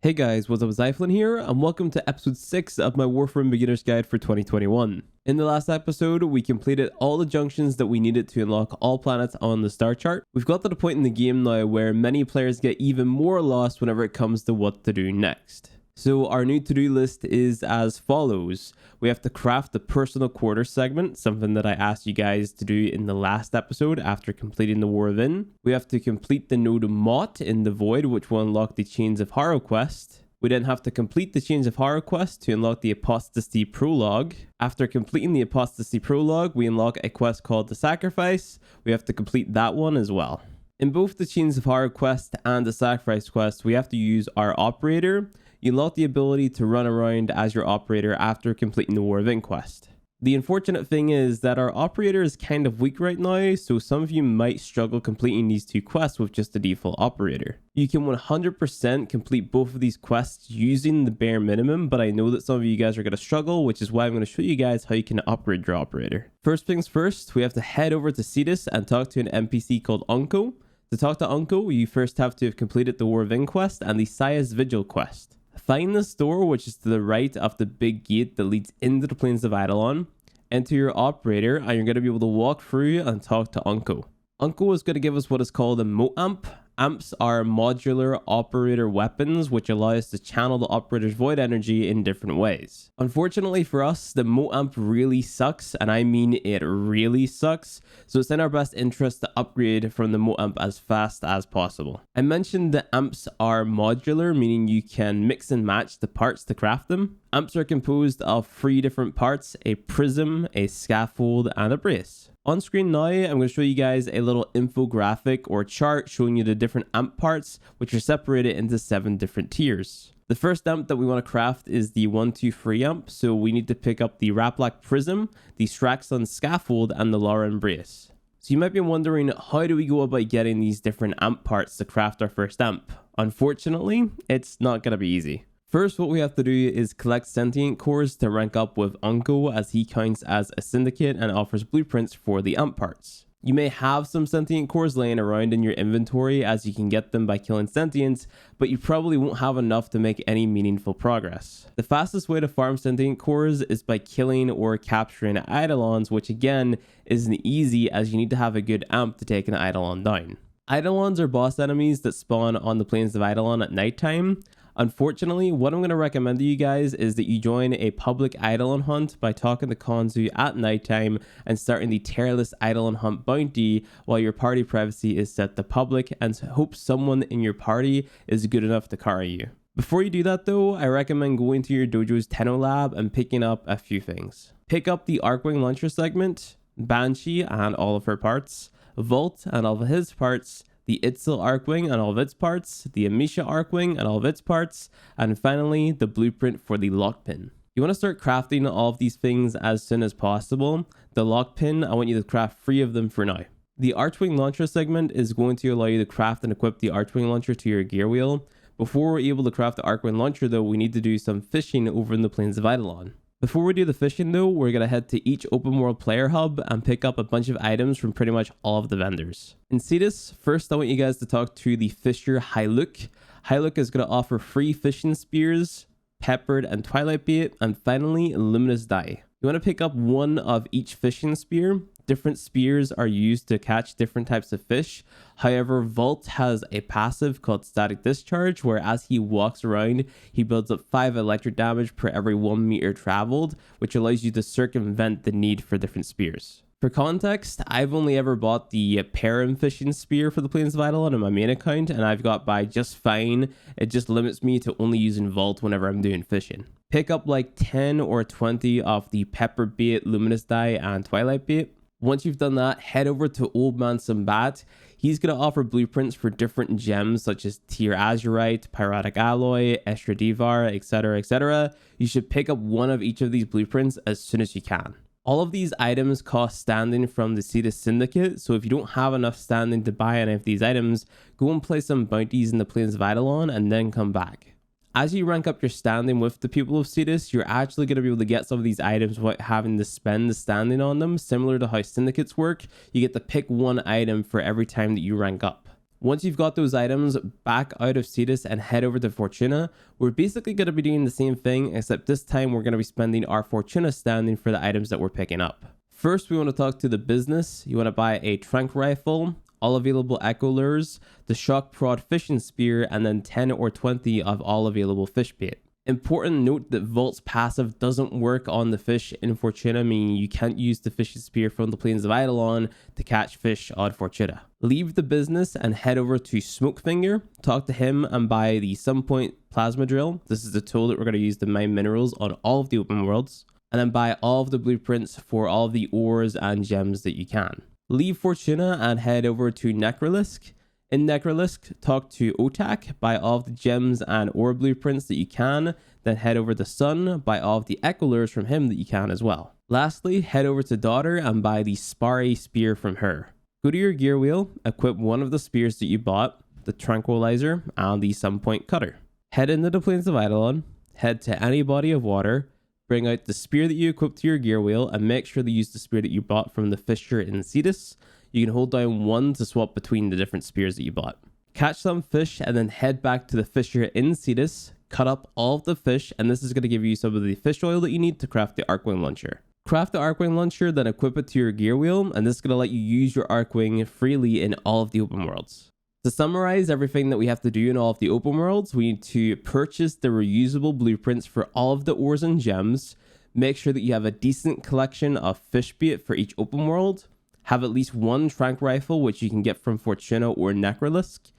Hey guys, what's up, it's iFlynn here, and welcome to episode 6 of my Warframe Beginner's Guide for 2021. In the last episode, we completed all the junctions that we needed to unlock all planets on the star chart. We've got to the point in the game now where many players get even more lost whenever it comes to what to do next. So our new to-do list is as follows. We have to craft the personal quarters segment, something that I asked you guys to do in the last episode after completing the War Within. We have to complete the node Mott in the Void, which will unlock the Chains of Horror quest. We then have to complete the Chains of Horror quest to unlock the Apostasy Prologue. After completing the Apostasy Prologue, we unlock a quest called the Sacrifice. We have to complete that one as well. In both the Chains of Horror quest and the Sacrifice quest, we have to use our Operator. You unlock the ability to run around as your operator after completing the War Within quest. The unfortunate thing is that our operator is kind of weak right now, so some of you might struggle completing these two quests with just the default operator. You can 100% complete both of these quests using the bare minimum, but I know that some of you guys are going to struggle, which is why I'm going to show you guys how you can upgrade your operator. First things first, we have to head over to Cetus and talk to an NPC called Unko. To talk to Unko, you first have to have completed the War Within quest and the Saya's Vigil quest. Find the store, which is to the right of the big gate that leads into the plains of Eidolon. Enter your operator, and you're going to be able to walk through and talk to Unko. Unko is going to give us what is called a Moat Amp. Amps are modular operator weapons, which allow us to channel the operator's void energy in different ways. Unfortunately for us, the Moat Amp really sucks, and I mean it really sucks, so it's in our best interest to upgrade from the Moat Amp as fast as possible. I mentioned that amps are modular, meaning you can mix and match the parts to craft them. Amps are composed of 3 different parts: a prism, a scaffold, and a brace. On screen now, I'm going to show you guys a little infographic or chart showing you the different amp parts, which are separated into 7 different tiers. The first amp that we want to craft is the 123 amp, so we need to pick up the Railjack prism, the Straxon scaffold, and the Lauren brace. So you might be wondering, how do we go about getting these different amp parts to craft our first amp? Unfortunately, it's not going to be easy. First, what we have to do is collect sentient cores to rank up with Unko, as he counts as a syndicate and offers blueprints for the amp parts. You may have some sentient cores laying around in your inventory, as you can get them by killing sentients, but you probably won't have enough to make any meaningful progress. The fastest way to farm sentient cores is by killing or capturing Eidolons, which again isn't easy, as you need to have a good amp to take an Eidolon down. Eidolons are boss enemies that spawn on the plains of Eidolon at nighttime. Unfortunately, what I'm going to recommend to you guys is that you join a public Eidolon hunt by talking to Konzu at nighttime and starting the Tearless Eidolon Hunt bounty while your party privacy is set to public, and hope someone in your party is good enough to carry you. Before you do that though, I recommend going to your dojo's Tenno lab and picking up a few things. Pick up the Archwing Launcher segment, Banshee and all of her parts, Volt and all of his parts, the Itzel Archwing and all of its parts, the Amisha Archwing and all of its parts, and finally the blueprint for the Lockpin. You want to start crafting all of these things as soon as possible. The Lockpin, I want you to craft 3 of them for now. The Archwing Launcher segment is going to allow you to craft and equip the Archwing Launcher to your gear wheel. Before we're able to craft the Archwing Launcher though, we need to do some fishing over in the plains of Eidolon. Before we do the fishing though, we're going to head to each open world player hub and pick up a bunch of items from pretty much all of the vendors. In Cetus, first I want you guys to talk to the fisher Hyluk. Hyluk is going to offer free fishing spears, peppered and twilight bait, and finally luminous dye. You want to pick up 1 of each fishing spear. Different spears are used to catch different types of fish. However, Volt has a passive called Static Discharge, where as he walks around, he builds up 5 electric damage per every 1 meter traveled, which allows you to circumvent the need for different spears. For context, I've only ever bought the Param fishing spear for the plains of Eidolon on my main account, and I've got by just fine. It just limits me to only using Volt whenever I'm doing fishing. Pick up like 10 or 20 of the Pepper Bait, Luminous Dye, and Twilight Bait. Once you've done that, head over to Old Man Sambat. He's going to offer blueprints for different gems such as Tier Azurite, Pyrotic Alloy, Estradivar, etc, etc. You should pick up 1 of each of these blueprints as soon as you can. All of these items cost standing from the Cetus Syndicate, so if you don't have enough standing to buy any of these items, go and play some bounties in the plains of Eidolon and then come back. As you rank up your standing with the people of Cetus, you're actually going to be able to get some of these items without having to spend the standing on them. Similar to how syndicates work, you get to pick 1 item for every time that you rank up. Once you've got those items, back out of Cetus and head over to Fortuna. We're basically going to be doing the same thing, except this time we're going to be spending our Fortuna standing for the items that we're picking up. First, we want to talk to the business. You want to buy a Trank Rifle, all available Echo Lures, the Shock Prod Fishing Spear, and then 10 or 20 of all available fish bait. Important note that Vault's passive doesn't work on the fish in Fortuna, meaning you can't use the fishing spear from the plains of Eidolon to catch fish on Fortuna. Leave the business and head over to Smokefinger, talk to him and buy the Sunpoint Plasma Drill. This is the tool that we're going to use to mine minerals on all of the open worlds, and then buy all of the blueprints for all of the ores and gems that you can. Leave Fortuna and head over to Necrolisk. In Necrolisk, talk to Otak, buy all of the gems and ore blueprints that you can, then head over to Sun, buy all of the Echo Lures from him that you can as well. Lastly, head over to Daughter and buy the Sparry Spear from her. Go to your gear wheel, equip one of the spears that you bought, the Tranquilizer and the Sunpoint Cutter. Head into the plains of Eidolon, head to any body of water, bring out the spear that you equipped to your gear wheel and make sure to use the spear that you bought from the Fisher in Cetus. You can hold down 1 to swap between the different spears that you bought. Catch some fish and then head back to the Fisher in Cetus, cut up all of the fish, and this is going to give you some of the fish oil that you need to craft the Arcwing Launcher. Craft the Arcwing Launcher, then equip it to your gear wheel, and this is going to let you use your Arcwing freely in all of the open worlds. To summarize everything that we have to do in all of the open worlds, we need to purchase the reusable blueprints for all of the ores and gems, make sure that you have a decent collection of fish bait for each open world, have at least 1 Trank Rifle, which you can get from Fortuna or Necrolisk,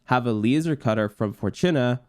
have a laser cutter from Fortuna,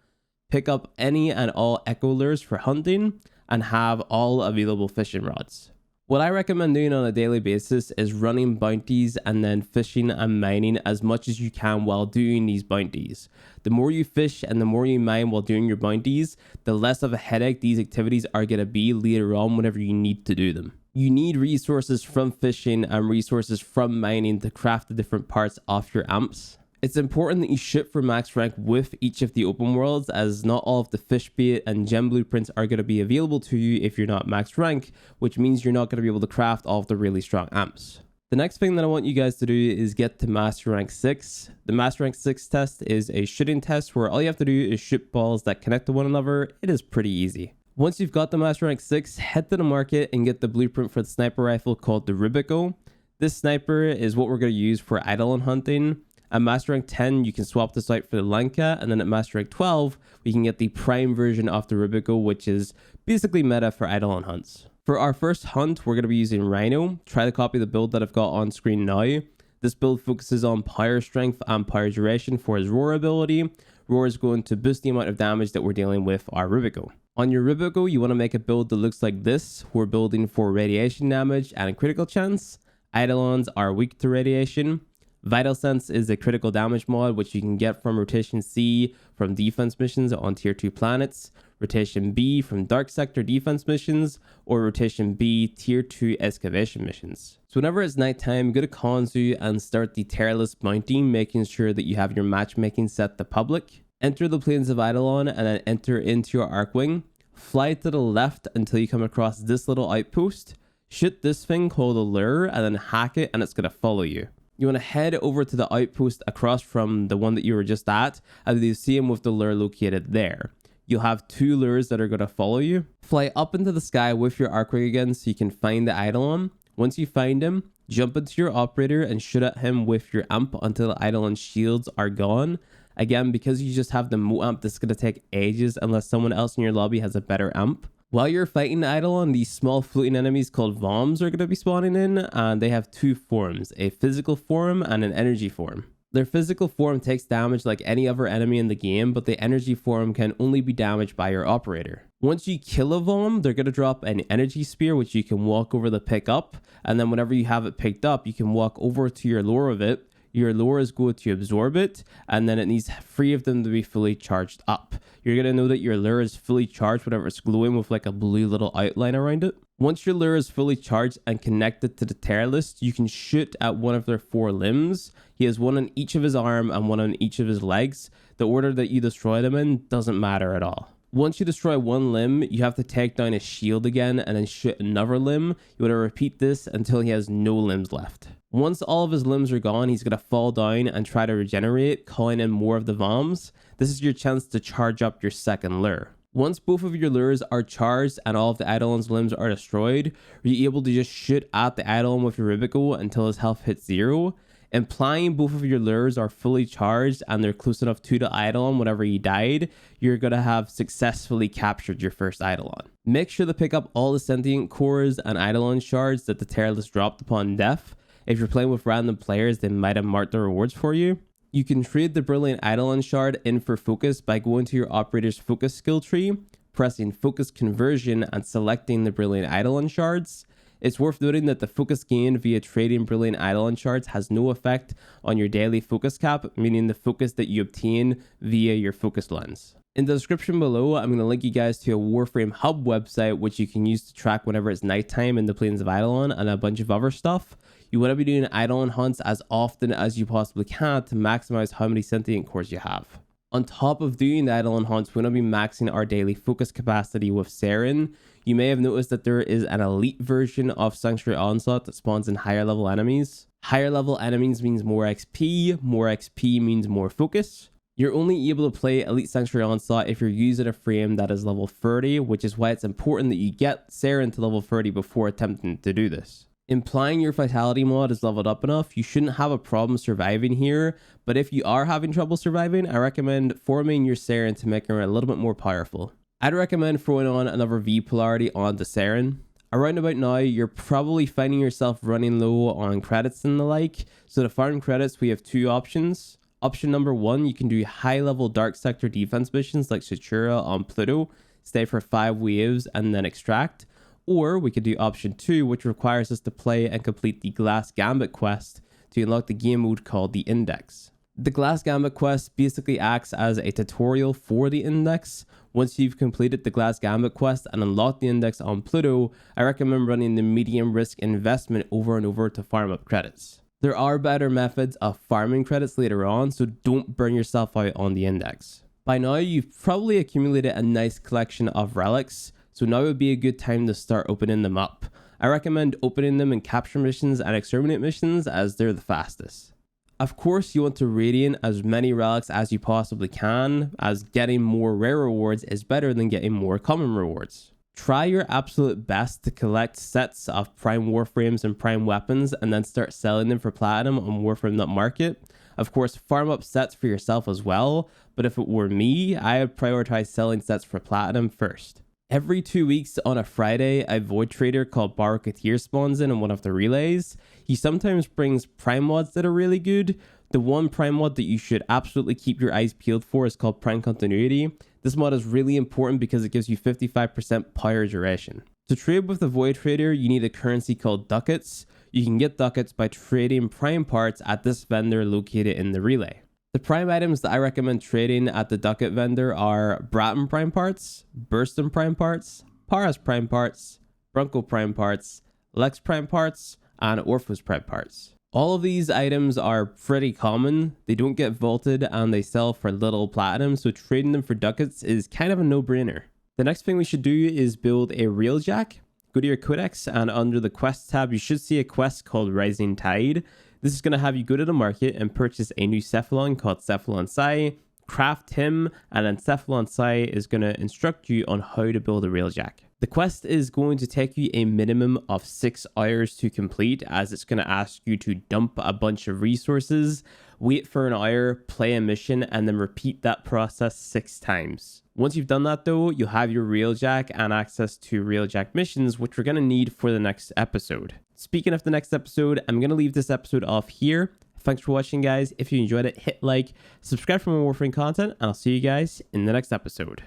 pick up any and all Echo Lures for hunting, and have all available fishing rods. What I recommend doing on a daily basis is running bounties and then fishing and mining as much as you can while doing these bounties. The more you fish and the more you mine while doing your bounties, the less of a headache these activities are going to be later on whenever you need to do them. You need resources from fishing and resources from mining to craft the different parts of your amps. It's important that you shoot for max rank with each of the open worlds, as not all of the fish bait and gem blueprints are going to be available to you if you're not max rank, which means you're not going to be able to craft all of the really strong amps. The next thing that I want you guys to do is get to Master Rank 6. The Master Rank 6 test is a shooting test where all you have to do is shoot balls that connect to one another. It is pretty easy. Once you've got the Master Rank 6, head to the market and get the blueprint for the sniper rifle called the Rubico. This sniper is what we're going to use for Eidolon hunting. At Master Rank 10, you can swap this out for the Lanka, and then at Master Rank 12, we can get the prime version of the Rubico, which is basically meta for Eidolon hunts. For our first hunt, we're going to be using Rhino. Try to copy the build that I've got on screen now. This build focuses on power strength and power duration for his roar ability. Roar is going to boost the amount of damage that we're dealing with our Rubico. On your Rubico, you want to make a build that looks like this. We're building for radiation damage and critical chance. Eidolons are weak to radiation. Vital Sense is a critical damage mod, which you can get from Rotation C from defense missions on tier 2 planets, Rotation B from Dark Sector defense missions, or Rotation B tier 2 excavation missions. So whenever it's nighttime, go to Konzu and start the Terrorless bounty, making sure that you have your matchmaking set to public. Enter the plains of Eidolon and then enter into your Arcwing. Fly to the left until you come across this little outpost. Shoot this thing called a lure and then hack it, and it's going to follow you. You want to head over to the outpost across from the one that you were just at, and you see him with the lure located there. You'll have 2 lures that are going to follow you. Fly up into the sky with your Arcwing again so you can find the Eidolon. Once you find him, jump into your operator and shoot at him with your amp until the Eidolon shields are gone. Again, because you just have the Mo amp, this is going to take ages unless someone else in your lobby has a better amp. While you're fighting the Eidolon, these small floating enemies called Voms are going to be spawning in, and they have 2 forms, a physical form and an energy form. Their physical form takes damage like any other enemy in the game, but the energy form can only be damaged by your operator. Once you kill a Vom, they're going to drop an energy spear, which you can walk over to pick up, and then whenever you have it picked up, you can walk over to your lure of it. Your lure is going to absorb it, and then it needs 3 of them to be fully charged up. You're going to know that your lure is fully charged whenever it's glowing with like a blue little outline around it. Once your lure is fully charged and connected to the tear list, you can shoot at one of their 4 limbs. He has 1 on each of his arm and 1 on each of his legs. The order that you destroy them in doesn't matter at all. Once you destroy 1 limb, you have to take down his shield again and then shoot another limb. You want to repeat this until he has no limbs left. Once all of his limbs are gone, he's going to fall down and try to regenerate, calling in more of the VOMs. This is your chance to charge up your second lure. Once both of your lures are charged and all of the Eidolon's limbs are destroyed, you're able to just shoot at the Eidolon with your Rubico until his health hits 0. Implying both of your lures are fully charged and they're close enough to the Eidolon whenever he died, you're going to have successfully captured your first Eidolon. Make sure to pick up all the sentient cores and Eidolon shards that the Terrorless dropped upon death. If you're playing with random players, they might have marked the rewards for you. You can trade the Brilliant Eidolon shard in for focus by going to your operator's focus skill tree, pressing focus conversion and selecting the Brilliant Eidolon shards. It's worth noting that the focus gained via trading Brilliant Eidolon shards has no effect on your daily focus cap, meaning the focus that you obtain via your focus lens. In the description below, I'm going to link you guys to a Warframe Hub website, which you can use to track whenever it's nighttime in the Plains of Eidolon and a bunch of other stuff. You want to be doing Eidolon hunts as often as you possibly can to maximize how many sentient cores you have. On top of doing the Eidolon hunts, we're going to be maxing our daily focus capacity with Saren. You may have noticed that there is an elite version of Sanctuary Onslaught that spawns in higher level enemies. Higher level enemies means more XP means more focus. You're only able to play Elite Sanctuary Onslaught if you're using a frame that is level 30, which is why it's important that you get Saren to level 30 before attempting to do this. Implying your Vitality mod is leveled up enough, you shouldn't have a problem surviving here, but if you are having trouble surviving, I recommend forming your Saren to make her a little bit more powerful. I'd recommend throwing on another V polarity on the Saren. Around about now, you're probably finding yourself running low on credits and the like, so to farm credits, we have two options. Option number 1, you can do high level Dark Sector defense missions like Satura on Pluto, stay for 5 waves and then extract. Or we could do option 2, which requires us to play and complete the Glass Gambit quest to unlock the game mode called the Index. The Glass Gambit quest basically acts as a tutorial for the Index. Once you've completed the Glass Gambit quest and unlocked the Index on Pluto, I recommend running the medium risk investment over and over to farm up credits. There are better methods of farming credits later on, so don't burn yourself out on the Index. By now, you've probably accumulated a nice collection of relics, so now would be a good time to start opening them up. I recommend opening them in capture missions and exterminate missions as they're the fastest. Of course, you want to radiant as many relics as you possibly can, as getting more rare rewards is better than getting more common rewards. Try your absolute best to collect sets of prime warframes and prime weapons and then start selling them for platinum on Warframe.market. Of course, farm up sets for yourself as well, but if it were me, I would prioritize selling sets for platinum first. Every 2 weeks on a Friday, a void trader called Baro spawns in one of the relays. He sometimes brings prime mods that are really good. The one prime mod that you should absolutely keep your eyes peeled for is called Prime Continuity. This mod is really important because it gives you 55% power duration. To trade with the void trader, you need a currency called ducats. You can get ducats by trading prime parts at this vendor located in the relay. The prime items that I recommend trading at the ducat vendor are Bratton prime parts, Burston prime parts, Paras prime parts, Bronco prime parts, Lex prime parts, and Orphos prime parts. All of these items are pretty common. They don't get vaulted and they sell for little platinum, so trading them for ducats is kind of a no-brainer. The next thing we should do is build a Railjack. Go to your codex and under the quest tab, you should see a quest called Rising Tide. This is going to have you go to the market and purchase a new Cephalon called Cephalon Sai, craft him, and then Cephalon Sai is going to instruct you on how to build a Railjack. The quest is going to take you a minimum of 6 hours to complete, as it's going to ask you to dump a bunch of resources, wait for an hour, play a mission, and then repeat that process 6 times. Once you've done that though, you'll have your Railjack and access to Railjack missions, which we're going to need for the next episode. Speaking of the next episode, I'm going to leave this episode off here. Thanks for watching, guys. If you enjoyed it, hit like, subscribe for more Warframe content, and I'll see you guys in the next episode.